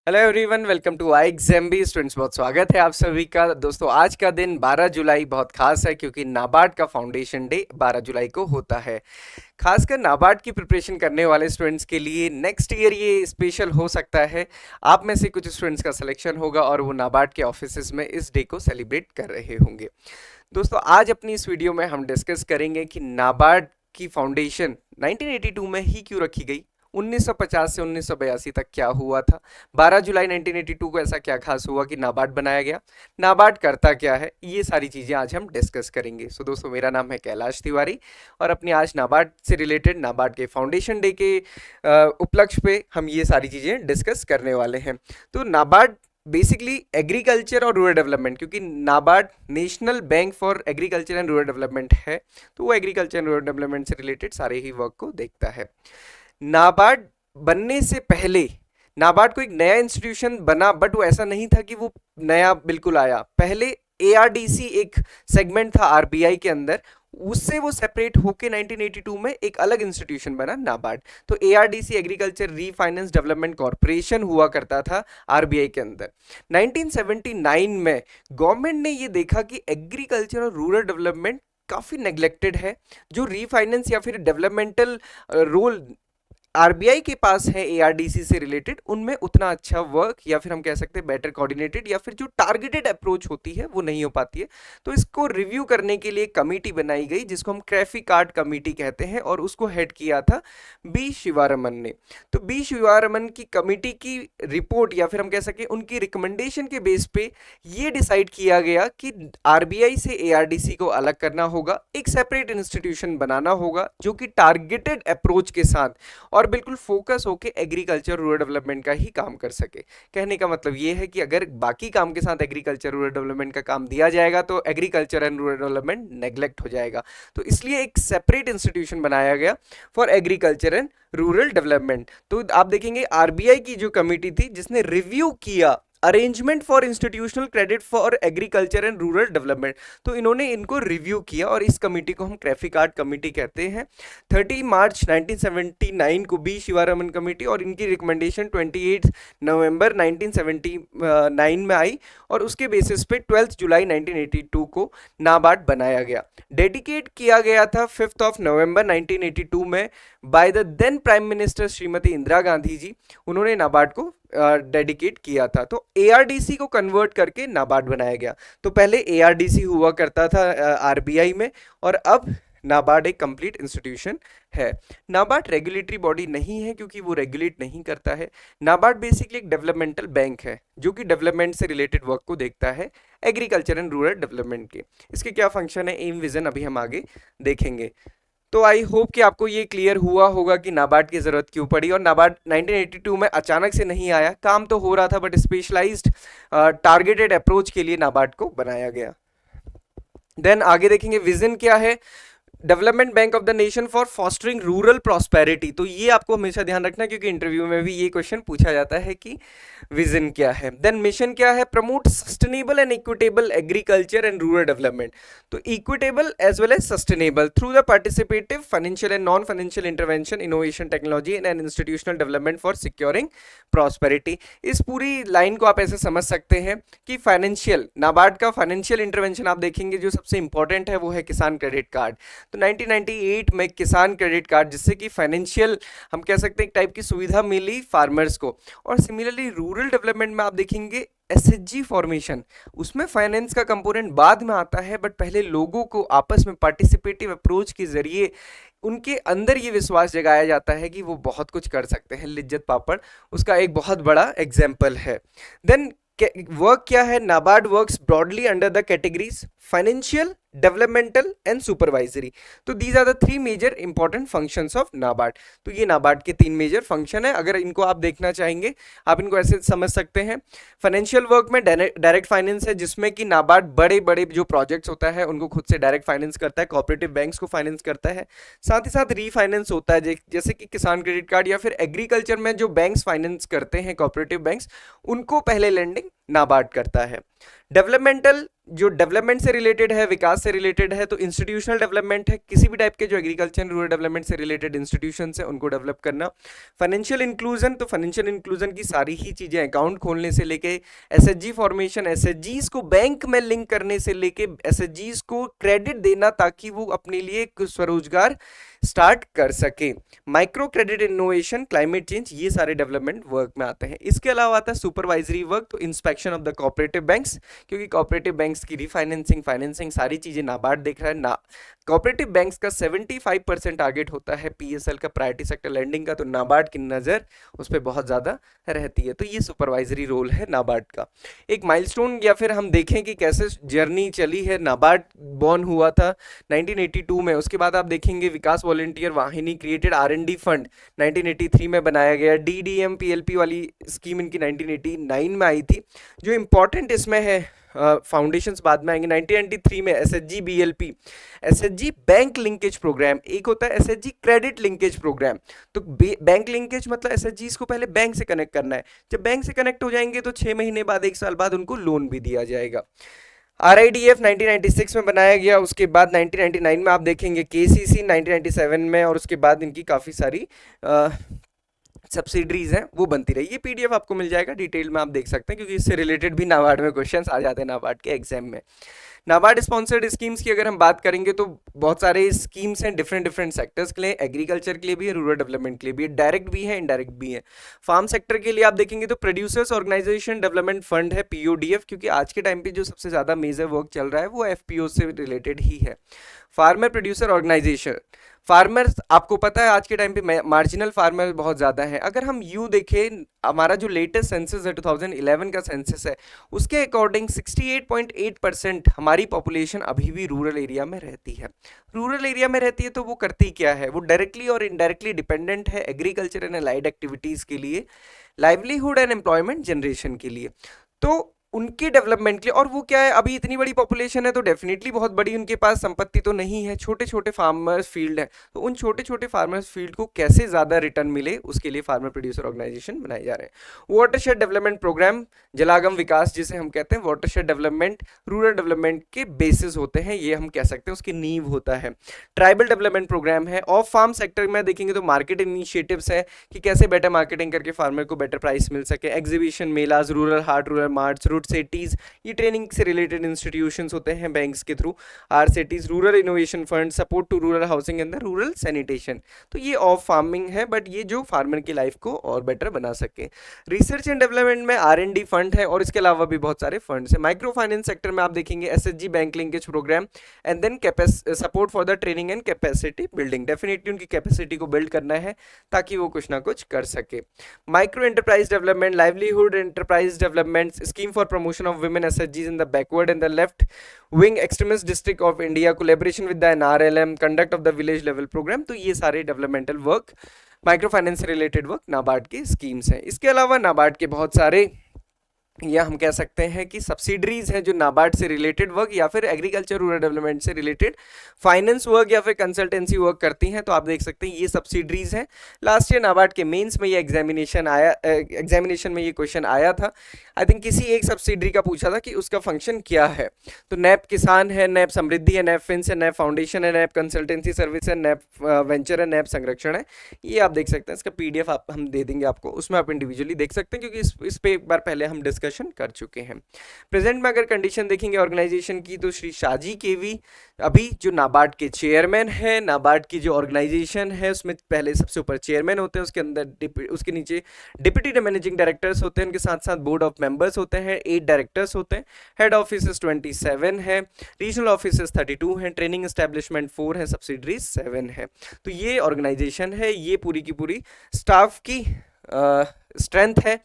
Hello everyone, welcome to I exam B students. बहुत स्वागत है आप सभी का। दोस्तों, आज का दिन 12 जुलाई बहुत खास है क्योंकि नाबार्ड का फाउंडेशन डे 12 जुलाई को होता है। खासकर नाबार्ड की प्रिपरेशन करने वाले स्टूडेंट्स के लिए नेक्स्ट ईयर ये स्पेशल हो सकता है। आप में से कुछ स्टूडेंट्स का सिलेक्शन होगा और वो नाबार्ड के ऑफिसेज में इस डे को सेलिब्रेट कर रहे होंगे। दोस्तों, आज अपनी इस वीडियो में हम डिस्कस करेंगे कि नाबार्ड की फाउंडेशन 1982 में ही क्यों रखी गई, 1950 से 1982 तक क्या हुआ था, 12 जुलाई 1982 को ऐसा क्या खास हुआ कि नाबार्ड बनाया गया, नाबार्ड करता क्या है, ये सारी चीज़ें आज हम डिस्कस करेंगे। सो दोस्तों, मेरा नाम है कैलाश तिवारी और अपनी आज नाबार्ड से रिलेटेड नाबार्ड के फाउंडेशन डे के उपलक्ष्य पे हम ये सारी चीज़ें डिस्कस करने वाले हैं। तो नाबार्ड बेसिकली एग्रीकल्चर और रूरल डेवलपमेंट, क्योंकि NABARD national bank for agriculture and rural development है, तो वो एग्रीकल्चर एंड रूरल डेवलपमेंट से रिलेटेड सारे ही वर्क को देखता है। नाबार्ड बनने से पहले नाबार्ड को एक नया इंस्टीट्यूशन बना, बट वो ऐसा नहीं था कि वो नया बिल्कुल आया। पहले एआरडीसी एक सेगमेंट था आरबीआई के अंदर, उससे वो सेपरेट होके 1982 में एक अलग इंस्टीट्यूशन बना नाबार्ड। तो एआरडीसी एग्रीकल्चर रीफाइनेंस डेवलपमेंट कॉर्पोरेशन हुआ करता था आरबीआई के अंदर। 1979 में गवर्नमेंट ने ये देखा कि एग्रीकल्चर और रूरल डेवलपमेंट काफ़ी नेग्लेक्टेड है। जो रीफाइनेंस या फिर डेवलपमेंटल रोल आरबीआई के पास है एआरडीसी से रिलेटेड, उनमें उतना अच्छा वर्क या फिर हम कह सकते हैं बेटर कोऑर्डिनेटेड या फिर जो टारगेटेड अप्रोच होती है वो नहीं हो पाती है। तो इसको रिव्यू करने के लिए कमेटी बनाई गई जिसको हम क्रेफिकार्ड कमेटी कहते हैं और उसको हेड किया था बी शिवारमन ने। तो बी शिवारमन की कमेटी की रिपोर्ट या फिर हम कह सकें उनकी रिकमेंडेशन के बेस पे ये डिसाइड किया गया कि आरबीआई से एआरडीसी को अलग करना होगा, एक सेपरेट इंस्टीट्यूशन बनाना होगा जो कि टारगेटेड अप्रोच के साथ और बिल्कुल फोकस होके एग्रीकल्चर रूरल डेवलपमेंट का ही काम कर सके। कहने का मतलब ये है कि अगर बाकी काम के साथ एग्रीकल्चर रूरल डेवलपमेंट का काम दिया जाएगा तो agriculture and rural development neglect हो जाएगा। तो इसलिए एक सेपरेट इंस्टीट्यूशन बनाया गया for agriculture and rural development. तो आप देखेंगे आरबीआई की जो कमेटी थी जिसने रिव्यू किया arrangement for institutional credit for agriculture and rural development, तो इन्होंने इनको रिव्यू किया और इस कमेटी को हम क्रेफिकार्ड कमेटी कहते हैं। 30 मार्च 1979 को बी शिवारमन कमेटी और इनकी रिकमेंडेशन 28 नवंबर 1979 में आई और उसके बेसिस पे 12 जुलाई 1982 को नाबार्ड बनाया गया। डेडिकेट किया गया था 5 ऑफ नवंबर 1982 में by the then prime minister Shrimati Indira Gandhi ji. उन्होंने नाबार्ड को डेडिकेट किया था। तो एआरडीसी को कन्वर्ट करके नाबार्ड बनाया गया। तो पहले एआरडीसी हुआ करता था आरबीआई में और अब नाबार्ड एक कंप्लीट इंस्टीट्यूशन है। नाबार्ड रेगुलेटरी बॉडी नहीं है क्योंकि वो रेगुलेट नहीं करता है। नाबार्ड बेसिकली एक डेवलपमेंटल बैंक है जो कि डेवलपमेंट से रिलेटेड वर्क को देखता है, एग्रीकल्चर एंड रूरल डेवलपमेंट के। इसके क्या फंक्शन है, एम, विजन अभी हम आगे देखेंगे। तो आई होप कि आपको ये क्लियर हुआ होगा कि नाबार्ड की ज़रूरत क्यों पड़ी। और नाबार्ड 1982 में अचानक से नहीं आया, काम तो हो रहा था बट स्पेशलाइज्ड टारगेटेड अप्रोच के लिए नाबार्ड को बनाया गया। देन आगे देखेंगे विजन क्या है। Development bank of the nation for fostering rural prosperity. तो ये आपको हमेशा ध्यान रखना क्योंकि इंटरव्यू में भी ये क्वेश्चन पूछा जाता है कि विजन क्या है। देन मिशन क्या है, promote sustainable and equitable agriculture and rural development. तो equitable as well as sustainable through the participative financial and non financial intervention, innovation, technology and institutional development for securing prosperity. इस पूरी line को आप ऐसे समझ सकते हैं कि फाइनेंशियल, नाबार्ड का फाइनेंशियल इंटरवेंशन आप देखेंगे जो सबसे इंपॉर्टेंट है वो है किसान क्रेडिट कार्ड। तो 1998 में किसान क्रेडिट कार्ड, जिससे कि फाइनेंशियल हम कह सकते हैं एक टाइप की सुविधा मिली फार्मर्स को। और सिमिलरली रूरल डेवलपमेंट में आप देखेंगे एसएचजी फॉर्मेशन, उसमें फाइनेंस का कंपोनेंट बाद में आता है बट पहले लोगों को आपस में पार्टिसिपेटिव अप्रोच के जरिए उनके अंदर ये विश्वास जगाया जाता है कि वो बहुत कुछ कर सकते हैं। लिज्जत पापड़ उसका एक बहुत बड़ा एग्जाम्पल है। देन वर्क क्या है, NABARD works broadly under the categories financial, developmental and supervisory. तो these are the three major important functions of NABARD. तो ये नाबार्ड के तीन मेजर फंक्शन है। अगर इनको आप देखना चाहेंगे आप इनको ऐसे समझ सकते हैं। फाइनेंशियल वर्क में डायरेक्ट फाइनेंस है जिसमें कि नाबार्ड बड़े बड़े जो प्रोजेक्ट्स होता है उनको खुद से डायरेक्ट फाइनेंस करता है, कोऑपरेटिव बैंक्स को फाइनेंस करता है। साथ ही साथ रीफाइनेंस होता है जैसे कि किसान क्रेडिट कार्ड या फिर एग्रीकल्चर में जो बैंक्स फाइनेंस करते हैं कोऑपरेटिव बैंक्स, उनको पहले लेंडिंग नाबार्ड करता है। डेवलपमेंटल जो डेवलपमेंट से रिलेटेड है, विकास से रिलेटेड है, तो इंस्टीट्यूशनल डेवलपमेंट है, किसी भी टाइप के जो एग्रीकल्चर रूरल डेवलपमेंट से रिलेटेड इंस्टीट्यूशन है उनको डेवलप करना। फाइनेंशियल इंक्लूजन, तो फाइनेंशियल इंक्लूजन की सारी ही चीजें, अकाउंट खोलने से लेके एसएचजी फॉर्मेशन, एसएचजीज को बैंक में लिंक करने से लेके एसएचजीज को क्रेडिट देना ताकि वो अपने लिए एक स्वरोजगार स्टार्ट कर सके। Micro credit innovation, climate change, ये सारे डेवलपमेंट वर्क में आते हैं। इसके अलावा आता है सुपरवाइजरी वर्क, तो inspection of the cooperative banks, क्योंकि कोऑपरेटिव बैंक्स की रिफाइनेंसिंग, फाइनेंसिंग सारी चीजें नाबार्ड देख रहा है ना। कोऑपरेटिव बैंक्स का 75% टारगेट होता है पीएसएल का, प्रायोरिटी सेक्टर लैंडिंग का, तो नाबार्ड की नजर उस पर बहुत ज्यादा रहती है। तो ये सुपरवाइजरी रोल है नाबार्ड का। एक माइलस्टोन या फिर हम देखें कि कैसे जर्नी चली है, नाबार्ड बॉर्न हुआ था 1982 में, उसके बाद आप देखेंगे विकास वॉलंटियर वाहिनी क्रिएटेड, आरएनडी फंड 1983 में बनाया गया, डीडीएम पीएलपी वाली स्कीम इनकी 1989 में आई थी। जो इंपॉर्टेंट इसमें है, फाउंडेशंस बाद में आएंगे। 1993 में SHG BLP, SHG bank linkage program, एक होता है एसएचजी क्रेडिट लिंकेज प्रोग्राम। तो बैंक लिंकेज मतलब एसएचजी को पहले बैंक से कनेक्ट करना है, जब बैंक से कनेक्ट हो जाएंगे तो 6 महीने बाद, 1 साल बाद उनको लोन भी दिया जाएगा। आरआईडीएफ 1996 में बनाया गया, उसके बाद 1999 में आप देखेंगे केसीसी 1997 में, और उसके बाद इनकी काफ़ी सारी सब्सिडरीज हैं वो बनती रही। ये पीडीएफ आपको मिल जाएगा, डिटेल में आप देख सकते हैं, क्योंकि इससे रिलेटेड भी नाबार्ड में क्वेश्चंस आ जाते हैं नाबार्ड के एग्जाम में। नाबार्ड स्पॉन्सर्ड स्कीम्स की अगर हम बात करेंगे तो बहुत सारे स्कीम्स हैं डिफरेंट डिफरेंट सेक्टर्स के लिए, एग्रीकल्चर के लिए भी है, रूरल डेवलपमेंट के लिए भी है, डायरेक्ट भी है, इनडायरेक्ट भी है। फार्म सेक्टर के लिए आप देखेंगे तो प्रोड्यूसर्स ऑर्गेनाइजेशन डेवलपमेंट फंड है, पीओडीएफ, क्योंकि आज के टाइम पे जो सबसे ज़्यादा मेजर वर्क चल रहा है वो एफपीओ से रिलेटेड ही है। फार्मर प्रोड्यूसर ऑर्गेनाइजेशन, फार्मर्स आपको पता है आज के टाइम पे मार्जिनल फार्मर बहुत ज़्यादा है। अगर हम यू देखें, हमारा जो लेटेस्ट सेंसस है 2011 का सेंसस है, उसके अकॉर्डिंग 68.8% हमारी पॉपुलेशन अभी भी रूरल एरिया में रहती है। रूरल एरिया में रहती है तो वो करती क्या है, वो डायरेक्टली और इनडायरेक्टली डिपेंडेंट है एग्रीकल्चर एंड अलाइड एक्टिविटीज़ के लिए, लाइवलीहुड एंड एम्प्लॉयमेंट जनरेशन के लिए, तो उनके डेवलपमेंट के लिए। और वो क्या है, अभी इतनी बड़ी पॉपुलेशन है तो डेफिनेटली बहुत बड़ी उनके पास संपत्ति तो नहीं है, छोटे छोटे फार्मर्स फील्ड है, तो उन छोटे छोटे फार्मर्स फील्ड को कैसे ज़्यादा रिटर्न मिले उसके लिए फार्मर प्रोड्यूसर ऑर्गेनाइजेशन बनाए जा रहे हैं। वाटरशेड डेवलपमेंट प्रोग्राम, जलागम विकास जिसे हम कहते हैं, वाटरशेड डेवलपमेंट रूरल डेवलपमेंट के बेसिस होते हैं, ये हम कह सकते हैं, उसकी नींव होता है। ट्राइबल डेवलपमेंट प्रोग्राम है। ऑफ फार्म सेक्टर में देखेंगे तो मार्केट इनिशिएटिव्स है कि कैसे बेटर मार्केटिंग करके फार्मर को बेटर प्राइस मिल सके। Exhibition, melas, rural haat, rural marts, RUDSETIs, ये ट्रेनिंग से रिलेटेड इंस्टीट्यूशंस होते हैं बैंक्स के through. RSETIs, rural innovation fund, support to rural housing and rural sanitation, तो ये ऑफ फार्मिंग है, बट ये जो फार्मर की लाइफ को और बेटर बना सके। रिसर्च एंड डेवलपमेंट में आरएनडी फंड है, और इसके अलावा भी बहुत सारे फंड्स है। माइक्रो फाइनेंस सेक्टर में आप देखेंगे SHG bank linkage program and then support for the training and capacity building, definitely उनकी कैपेसिटी को बिल्ड करना है ताकि वो कुछ ना कुछ कर सके। Micro enterprise development, livelihood enterprise development scheme for promotion of women SHGs in the backward and the left wing extremist district of India, collaboration with the NRLM, conduct of the village level program, तो ये सारे developmental work, micro finance से related work NABARD की schemes हैं। इसके अलावा नाबार्ड के बहुत सारे, या हम कह सकते हैं कि सब्सिडरीज हैं जो नाबार्ड से रिलेटेड वर्क या फिर एग्रीकल्चर रूरल डेवलपमेंट से रिलेटेड फाइनेंस वर्क या फिर कंसल्टेंसी वर्क करती हैं, तो आप देख सकते हैं ये सब्सिडरीज हैं। लास्ट ईयर नाबार्ड के मेंस में ये एग्जामिनेशन में ये क्वेश्चन आया था, आई थिंक किसी एक सब्सिडरी का पूछा था कि उसका फंक्शन क्या है, तो नैप किसान है, नैप समृद्धि है, नैप फिंस है, नैप फाउंडेशन है, नैप कंसल्टेंसी सर्विस है, नैप वेंचर है, नैप संरक्षण है। ये आप देख सकते हैं, इसका पीडीएफ हम दे देंगे आपको, उसमें आप इंडिविजुअली देख सकते हैं, क्योंकि इस पे एक बार पहले हम डिस्कशन कर चुके हैं। प्रेजेंट में अगर कंडीशन देखेंगे ऑर्गेनाइजेशन की, तो श्री शाहजी केवी अभी जो नाबार्ड के चेयरमैन है, नाबार्ड की जो ऑर्गेनाइजेशन है उसमें पहले सबसे ऊपर चेयरमैन होते हैं, उसके अंदर उसके नीचे डिप्टी मैनेजिंग डायरेक्टर्स होते हैं, उनके साथ साथ बोर्ड ऑफ मेंबर्स होते हैं, 8 डायरेक्टर्स होते हैं, हेड ऑफिस 27 है, रीजनल ऑफिस 32 हैं, ट्रेनिंग एस्टेब्लिशमेंट 4 है, सब्सिडरीज 7 है। तो ये ऑर्गेनाइजेशन है, ये पूरी की पूरी स्टाफ की स्ट्रेंथ है।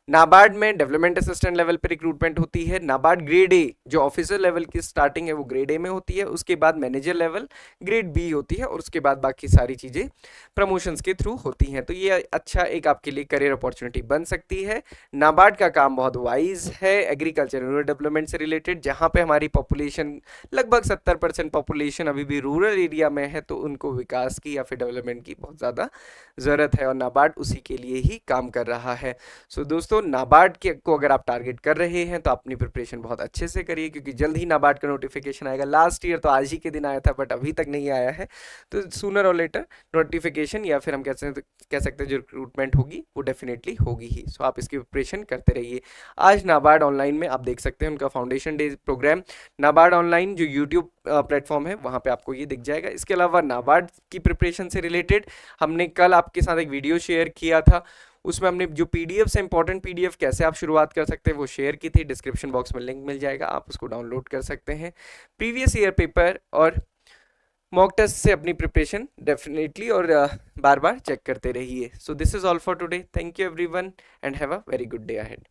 नाबार्ड में डेवलपमेंट असिस्टेंट लेवल पे रिक्रूटमेंट होती है। नाबार्ड ग्रेड ए जो ऑफिसर लेवल की स्टार्टिंग है वो ग्रेड ए में होती है, उसके बाद मैनेजर लेवल ग्रेड बी होती है, और उसके बाद बाकी सारी चीज़ें प्रमोशंस के थ्रू होती हैं। तो ये अच्छा एक आपके लिए करियर अपॉर्चुनिटी बन सकती है। नाबार्ड का काम बहुत वाइज है एग्रीकल्चर रूरल डेवलपमेंट से रिलेटेड, जहाँ पे हमारी पॉपुलेशन लगभग 70% पॉपुलेशन अभी भी रूरल एरिया में है, तो उनको विकास की या फिर डेवलपमेंट की बहुत ज़्यादा ज़रूरत है, और नाबार्ड उसी के लिए ही काम कर रहा है। सो दोस्तों दोस्तों नाबार्ड के को अगर आप टारगेट कर रहे हैं तो अपनी प्रिपरेशन बहुत अच्छे से करिए, क्योंकि जल्द ही नाबार्ड का नोटिफिकेशन आएगा। लास्ट ईयर तो आज ही के दिन आया था बट अभी तक नहीं आया है, तो सूनर और लेटर नोटिफिकेशन या फिर हम कह सकते हैं जो रिक्रूटमेंट होगी वो डेफिनेटली होगी ही। सो आप इसकी प्रिपरेशन करते रहिए। आज नाबार्ड ऑनलाइन में आप देख सकते हैं उनका foundation day program, NABARD online जो यूट्यूब प्लेटफॉर्म है वहाँ पे आपको ये दिख जाएगा। इसके अलावा नाबार्ड की प्रिपरेशन से रिलेटेड हमने कल आपके साथ एक वीडियो शेयर किया था, उसमें हमने जो पीडीएफ से इंपॉर्टेंट पीडीएफ कैसे आप शुरुआत कर सकते हैं वो शेयर की थी। डिस्क्रिप्शन बॉक्स में लिंक मिल जाएगा, आप उसको डाउनलोड कर सकते हैं। प्रीवियस ईयर पेपर और मॉक टेस्ट से अपनी प्रिपरेशन डेफिनेटली और बार बार चेक करते रहिए। So this is all for today. Thank you everyone and have a very good day ahead.